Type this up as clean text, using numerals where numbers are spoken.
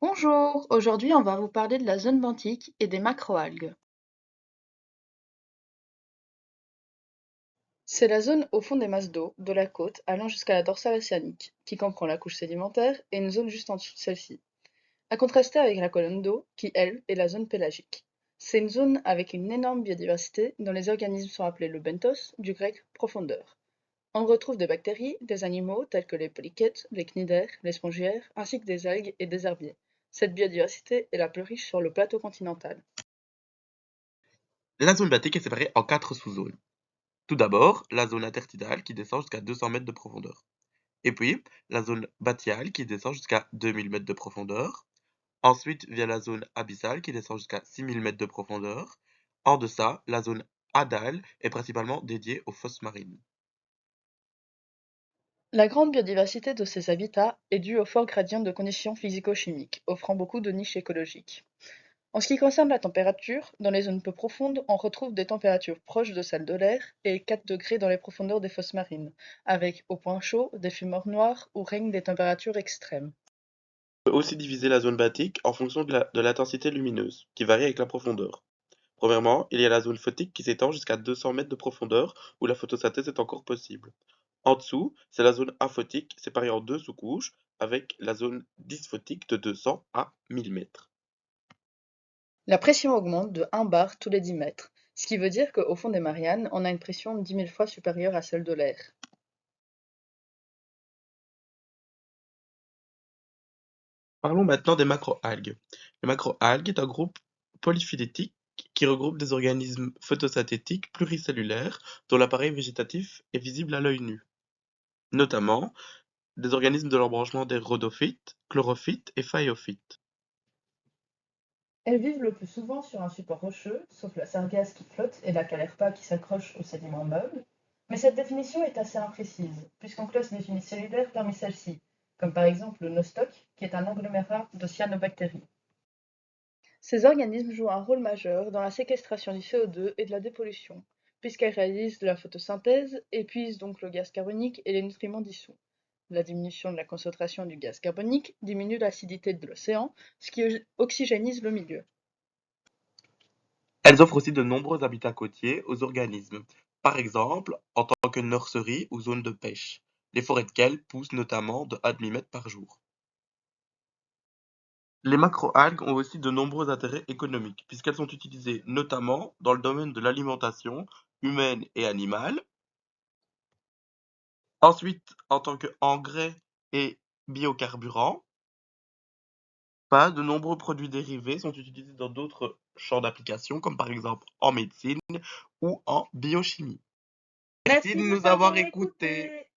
Bonjour, aujourd'hui on va vous parler de la zone benthique et des macroalgues. C'est la zone au fond des masses d'eau, de la côte, allant jusqu'à la dorsale océanique, qui comprend la couche sédimentaire et une zone juste en dessous de celle-ci, à contraster avec la colonne d'eau, qui elle est la zone pélagique. C'est une zone avec une énorme biodiversité dont les organismes sont appelés le benthos, du grec profondeur. On retrouve des bactéries, des animaux tels que les polychètes, les cnidaires, les spongiaires, ainsi que des algues et des herbiers. Cette biodiversité est la plus riche sur le plateau continental. La zone benthique est séparée en 4 sous-zones. Tout d'abord, la zone intertidale qui descend jusqu'à 200 mètres de profondeur. Et puis, la zone bathyale qui descend jusqu'à 2000 mètres de profondeur. Ensuite vient la zone abyssale qui descend jusqu'à 6000 mètres de profondeur. En deçà, la zone hadale est principalement dédiée aux fosses marines. La grande biodiversité de ces habitats est due au fort gradient de conditions physico-chimiques, offrant beaucoup de niches écologiques. En ce qui concerne la température, dans les zones peu profondes, on retrouve des températures proches de celles de l'air et 4 degrés dans les profondeurs des fosses marines, avec au point chaud des fumeurs noirs où règnent des températures extrêmes. On peut aussi diviser la zone benthique en fonction de l'intensité lumineuse, qui varie avec la profondeur. Premièrement, il y a la zone photique qui s'étend jusqu'à 200 mètres de profondeur, où la photosynthèse est encore possible. En dessous, c'est la zone aphotique, séparée en deux sous-couches, avec la zone dysphotique de 200 à 1000 mètres. La pression augmente de 1 bar tous les 10 mètres, ce qui veut dire qu'au fond des Mariannes, on a une pression 10 000 fois supérieure à celle de l'air. Parlons maintenant des macroalgues. Les macroalgues est un groupe polyphylétique qui regroupe des organismes photosynthétiques pluricellulaires dont l'appareil végétatif est visible à l'œil nu, notamment des organismes de l'embranchement des rhodophytes, chlorophytes et phaéophytes. Elles vivent le plus souvent sur un support rocheux, sauf la sargasse qui flotte et la calerpa qui s'accroche aux sédiments meubles, mais cette définition est assez imprécise, puisqu'on classe des unicellulaires parmi celles-ci, comme par exemple le nostoc, qui est un agglomérat de cyanobactéries. Ces organismes jouent un rôle majeur dans la séquestration du CO2 et de la dépollution, puisqu'elles réalisent de la photosynthèse, épuisent donc le gaz carbonique et les nutriments dissous. La diminution de la concentration du gaz carbonique diminue l'acidité de l'océan, ce qui oxygénise le milieu. Elles offrent aussi de nombreux habitats côtiers aux organismes, par exemple en tant que nurseries ou zones de pêche, les forêts de kelp poussent notamment de 1,5 m par jour. Les macroalgues ont aussi de nombreux intérêts économiques, puisqu'elles sont utilisées notamment dans le domaine de l'alimentation humaine et animale, ensuite en tant qu'engrais et biocarburants. Pas de nombreux produits dérivés sont utilisés dans d'autres champs d'application, comme par exemple en médecine ou en biochimie. Merci Merci de de nous nous avoir avoir écoutés. écoutés.